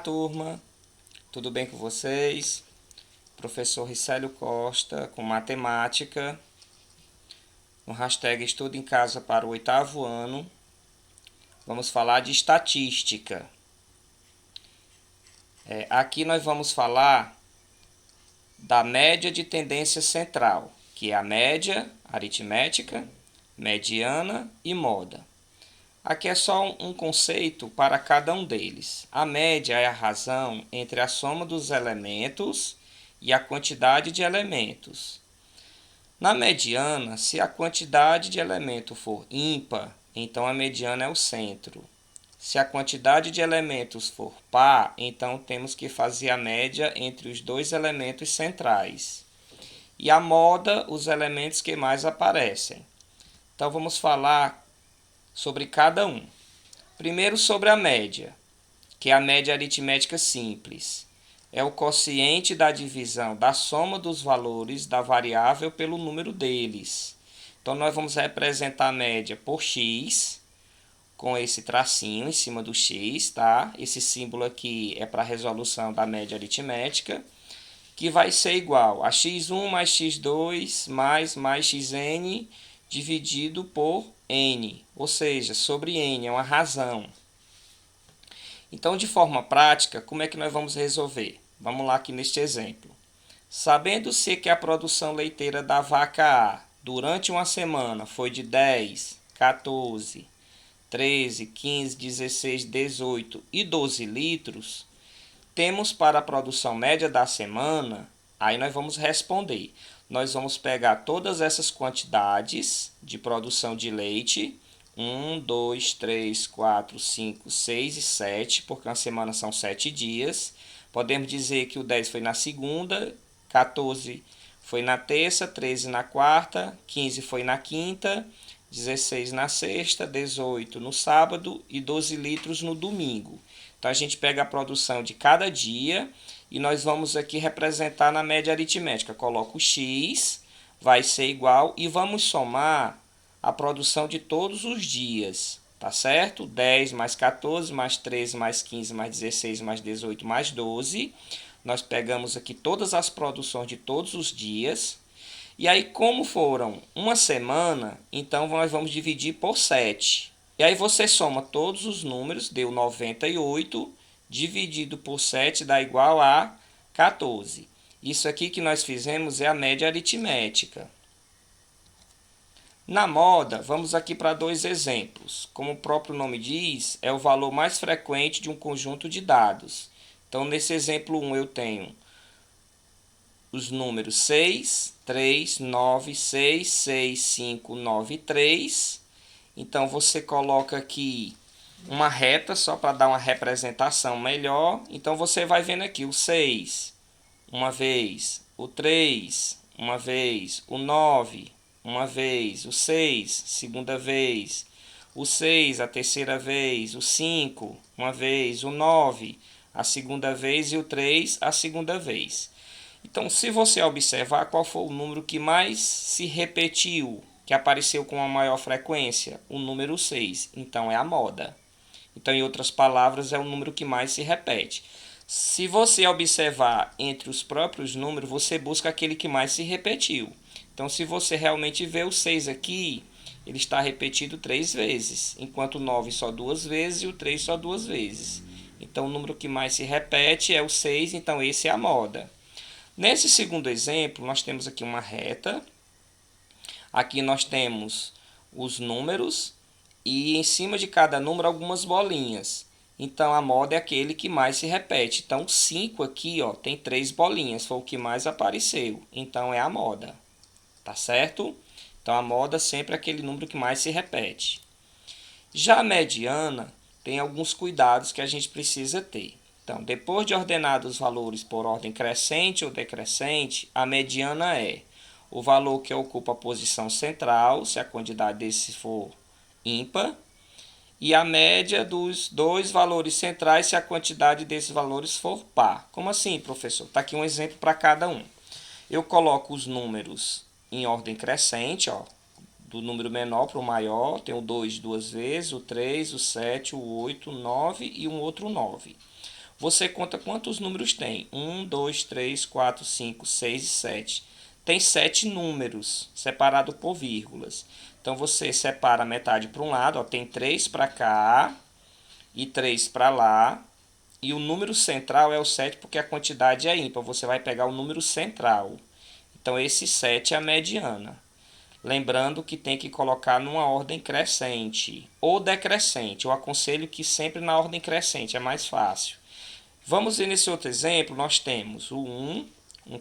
turma, tudo bem com vocês? Professor Ricélio Costa, com matemática, no hashtag Estudo em Casa para o 8º ano. Vamos falar de estatística. Aqui nós vamos falar da média de tendência central, que é a média aritmética, mediana e moda. Aqui é só um conceito para cada um deles. A média é a razão entre a soma dos elementos e a quantidade de elementos. Na mediana, se a quantidade de elementos for ímpar, então a mediana é o centro. Se a quantidade de elementos for par, então temos que fazer a média entre os dois elementos centrais. E a moda, os elementos que mais aparecem. Então vamos falar sobre cada um. Primeiro sobre a média, que é a média aritmética simples. É o quociente da divisão da soma dos valores da variável pelo número deles. Então nós vamos representar a média por x, com esse tracinho em cima do x, tá? Esse símbolo aqui é para a resolução da média aritmética, que vai ser igual a x1 mais x2 mais xn dividido por n, ou seja, sobre n, é uma razão. Então, de forma prática, como é que nós vamos resolver? Vamos lá aqui neste exemplo. Sabendo-se que a produção leiteira da vaca A durante uma semana foi de 10, 14, 13, 15, 16, 18 e 12 litros, temos para a produção média da semana, aí nós vamos responder. Nós vamos pegar todas essas quantidades de produção de leite, 1, 2, 3, 4, 5, 6 e 7, porque uma semana são 7 dias. Podemos dizer que o 10 foi na segunda, 14 foi na terça, 13 na quarta, 15 foi na quinta, 16 na sexta, 18 no sábado e 12 litros no domingo. Então a gente pega a produção de cada dia e nós vamos aqui representar na média aritmética. Coloco o x, vai ser igual, e vamos somar a produção de todos os dias, tá certo? 10 mais 14, mais 13, mais 15, mais 16, mais 18, mais 12. Nós pegamos aqui todas as produções de todos os dias. E aí, como foram uma semana, então nós vamos dividir por 7. E aí você soma todos os números, deu 98, dividido por 7 dá igual a 14. Isso aqui que nós fizemos é a média aritmética. Na moda, vamos aqui para dois exemplos. Como o próprio nome diz, é o valor mais frequente de um conjunto de dados. Então, nesse exemplo 1, eu tenho os números 6, 3, 9, 6, 6, 5, 9 e 3. Então, você coloca aqui uma reta só para dar uma representação melhor. Então, você vai vendo aqui o 6, uma vez, o 3, uma vez, o 9, uma vez, o 6, segunda vez, o 6, a terceira vez, o 5, uma vez, o 9, a segunda vez e o 3, a segunda vez. Então, se você observar qual foi o número que mais se repetiu, que apareceu com a maior frequência, o número 6. Então, é a moda. Então, em outras palavras, é o número que mais se repete. Se você observar entre os próprios números, você busca aquele que mais se repetiu. Então, se você realmente vê o 6 aqui, ele está repetido 3 vezes, enquanto o 9 só 2 vezes e o 3 só 2 vezes. Então, o número que mais se repete é o 6, então esse é a moda. Nesse segundo exemplo, nós temos aqui uma reta. Aqui nós temos os números e em cima de cada número algumas bolinhas. Então, a moda é aquele que mais se repete. Então, 5 aqui, ó, tem 3 bolinhas, foi o que mais apareceu. Então, é a moda, tá certo? Então, a moda sempre é aquele número que mais se repete. Já a mediana tem alguns cuidados que a gente precisa ter. Então, depois de ordenados os valores por ordem crescente ou decrescente, a mediana é o valor que ocupa a posição central, se a quantidade desse for ímpar, e a média dos dois valores centrais, se a quantidade desses valores for par. Como assim, professor? Está aqui um exemplo para cada um. Eu coloco os números em ordem crescente, ó, do número menor para o maior, tem o 2 duas vezes, o 3, o 7, o 8, o 9 e um outro 9. Você conta quantos números tem? 1, 2, 3, 4, 5, 6 e 7. Tem 7 números, separado por vírgulas. Então, você separa a metade para um lado, ó, tem 3 para cá e 3 para lá. E o número central é o 7 porque a quantidade é ímpar. Você vai pegar o número central. Então, esse 7 é a mediana. Lembrando que tem que colocar numa ordem crescente ou decrescente. Eu aconselho que sempre na ordem crescente, é mais fácil. Vamos ver nesse outro exemplo, nós temos o 1,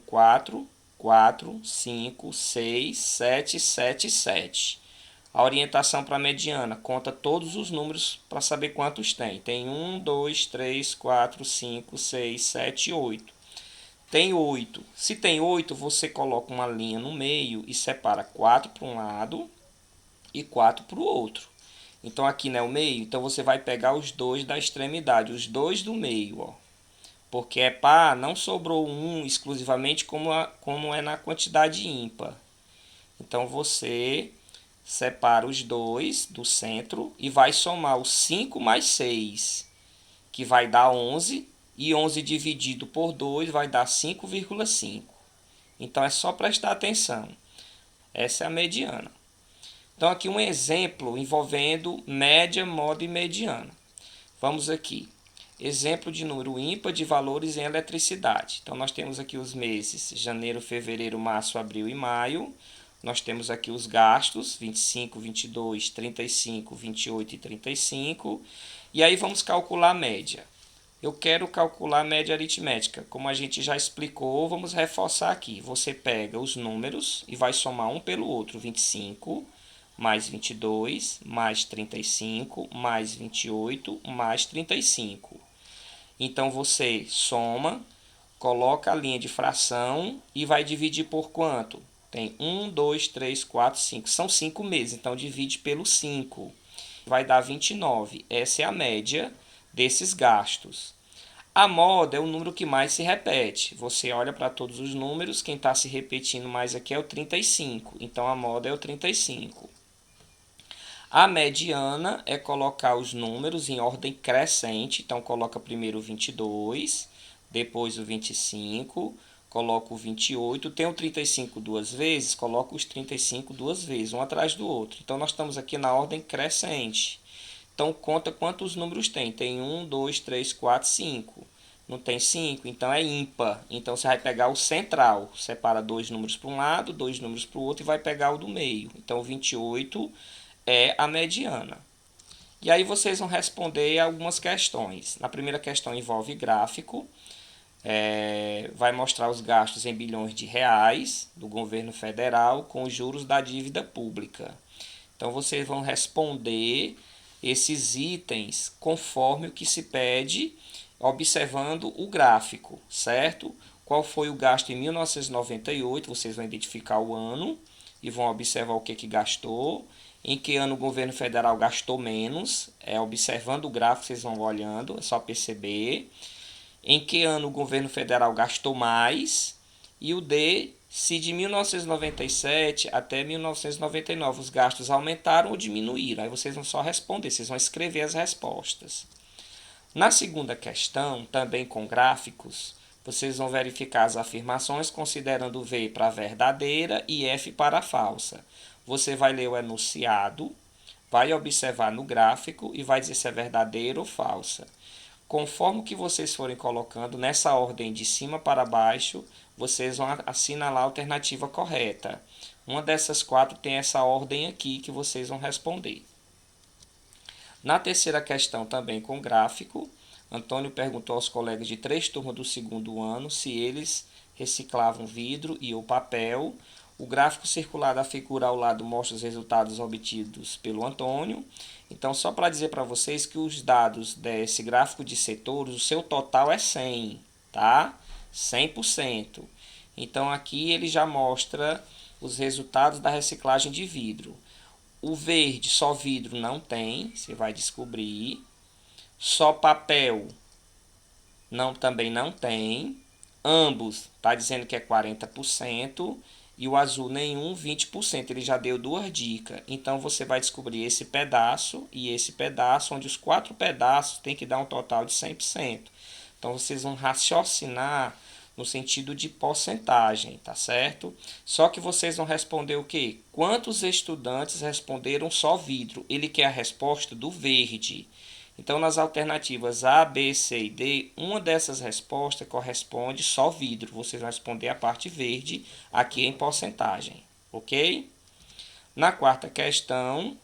4, 4, 5, 6, 7, 7, 7. A orientação para a mediana conta todos os números para saber quantos tem. Tem 1, 2, 3, 4, 5, 6, 7, 8. Tem 8. Se tem 8, você coloca uma linha no meio e separa 4 para um lado e 4 para o outro. Então aqui não é o meio, então você vai pegar os dois da extremidade, os dois do meio, ó. Porque é par, não sobrou um exclusivamente como é na quantidade ímpar. Então você separa os dois do centro e vai somar os 5 mais 6, que vai dar 11. E 11 dividido por 2 vai dar 5,5. Então é só prestar atenção. Essa é a mediana. Então aqui um exemplo envolvendo média, moda e mediana. Vamos aqui. Exemplo de número ímpar de valores em eletricidade. Então nós temos aqui os meses janeiro, fevereiro, março, abril e maio. Nós temos aqui os gastos, 25, 22, 35, 28 e 35. E aí vamos calcular a média. Eu quero calcular a média aritmética. Como a gente já explicou, vamos reforçar aqui. Você pega os números e vai somar um pelo outro. 25 mais 22 mais 35 mais 28 mais 35. Então você soma, coloca a linha de fração e vai dividir por quanto? Tem 1, 2, 3, 4, 5. São 5 meses, então divide pelo 5. Vai dar 29. Essa é a média desses gastos. A moda é o número que mais se repete. Você olha para todos os números, quem está se repetindo mais aqui é o 35. Então a moda é o 35. A mediana é colocar os números em ordem crescente. Então coloca primeiro o 22, depois o 25, coloca o 28. Tem o 35 duas vezes, coloca os 35 duas vezes, um atrás do outro. Então nós estamos aqui na ordem crescente. Então, conta quantos números tem. Tem 1, 2, 3, 4, 5. Não tem 5, então é ímpar. Então, você vai pegar o central. Separa dois números para um lado, dois números para o outro e vai pegar o do meio. Então, 28 é a mediana. E aí, vocês vão responder algumas questões. Na primeira questão envolve gráfico. Vai mostrar os gastos em bilhões de reais do governo federal com os juros da dívida pública. Então, vocês vão responder esses itens conforme o que se pede, observando o gráfico, certo? Qual foi o gasto em 1998? Vocês vão identificar o ano e vão observar o que gastou. Em que ano o governo federal gastou menos? Observando o gráfico, vocês vão olhando, é só perceber. Em que ano o governo federal gastou mais? E o D, se de 1997 até 1999 os gastos aumentaram ou diminuíram. Aí vocês vão só responder, vocês vão escrever as respostas. Na segunda questão, também com gráficos, vocês vão verificar as afirmações considerando V para verdadeira e F para falsa. Você vai ler o enunciado, vai observar no gráfico e vai dizer se é verdadeira ou falsa. Conforme que vocês forem colocando nessa ordem de cima para baixo, vocês vão assinalar a alternativa correta. Uma dessas 4 tem essa ordem aqui que vocês vão responder. Na terceira questão, também com gráfico, Antônio perguntou aos colegas de 3 turmas do segundo ano se eles reciclavam vidro e ou papel. O gráfico circular da figura ao lado mostra os resultados obtidos pelo Antônio. Então, só para dizer para vocês que os dados desse gráfico de setores, o seu total é 100, tá? 100%. Então, aqui ele já mostra os resultados da reciclagem de vidro. O verde, só vidro, não tem, você vai descobrir. Só papel, também não tem. Ambos, está dizendo que é 40%. E o azul nenhum, 20%. Ele já deu 2 dicas. Então, você vai descobrir esse pedaço e esse pedaço, onde os 4 pedaços tem que dar um total de 100%. Então, vocês vão raciocinar no sentido de porcentagem, tá certo? Só que vocês vão responder o quê? Quantos estudantes responderam só vidro? Ele quer a resposta do verde. Então, nas alternativas A, B, C e D, uma dessas respostas corresponde só vidro. Vocês vão responder a parte verde aqui em porcentagem, ok? Na quarta questão,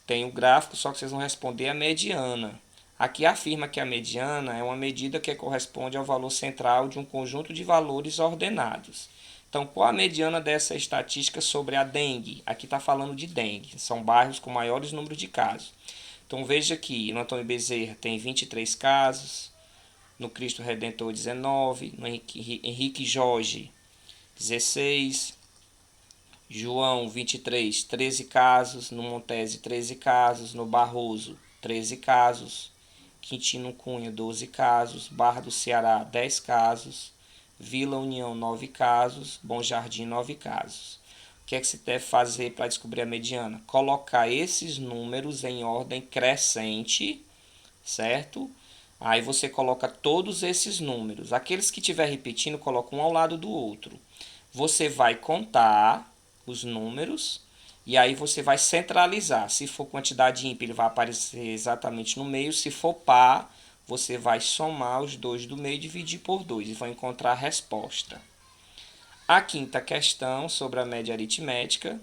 tem o gráfico, só que vocês vão responder a mediana. Aqui afirma que a mediana é uma medida que corresponde ao valor central de um conjunto de valores ordenados. Então, qual a mediana dessa estatística sobre a dengue? Aqui está falando de dengue, são bairros com maiores números de casos. Então, veja que no Antônio Bezerra tem 23 casos, no Cristo Redentor 19, no Henrique Jorge 16, João 23, 13 casos, no Montese 13 casos, no Barroso 13 casos, Quintino Cunha 12 casos, Barra do Ceará 10 casos, Vila União 9 casos, Bom Jardim 9 casos. O que é que se deve fazer para descobrir a mediana? Colocar esses números em ordem crescente, certo? Aí você coloca todos esses números. Aqueles que estiver repetindo, coloca um ao lado do outro. Você vai contar os números e aí você vai centralizar. Se for quantidade ímpar, ele vai aparecer exatamente no meio. Se for par, você vai somar os dois do meio e dividir por 2 e vai encontrar a resposta. A quinta questão sobre a média aritmética,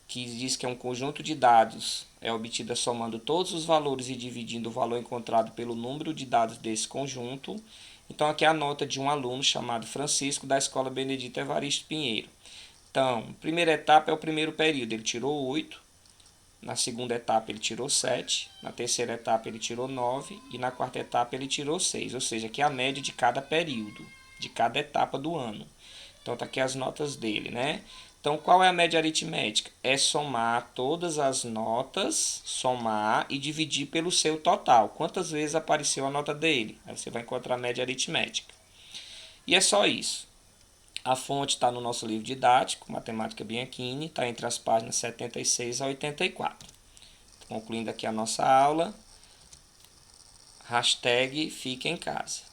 que diz que é um conjunto de dados, é obtida somando todos os valores e dividindo o valor encontrado pelo número de dados desse conjunto. Então, aqui é a nota de um aluno chamado Francisco, da Escola Benedito Evaristo Pinheiro. Então, a primeira etapa é o primeiro período, ele tirou 8. Na segunda etapa ele tirou 7, na terceira etapa ele tirou 9 e na quarta etapa ele tirou 6, ou seja, aqui é a média de cada período, de cada etapa do ano. Então tá aqui as notas dele, né? Então qual é a média aritmética? É somar todas as notas, somar e dividir pelo seu total. Quantas vezes apareceu a nota dele? Aí você vai encontrar a média aritmética. E é só isso. A fonte está no nosso livro didático, Matemática Bianchini, está entre as páginas 76 a 84. Concluindo aqui a nossa aula, hashtag fique em casa.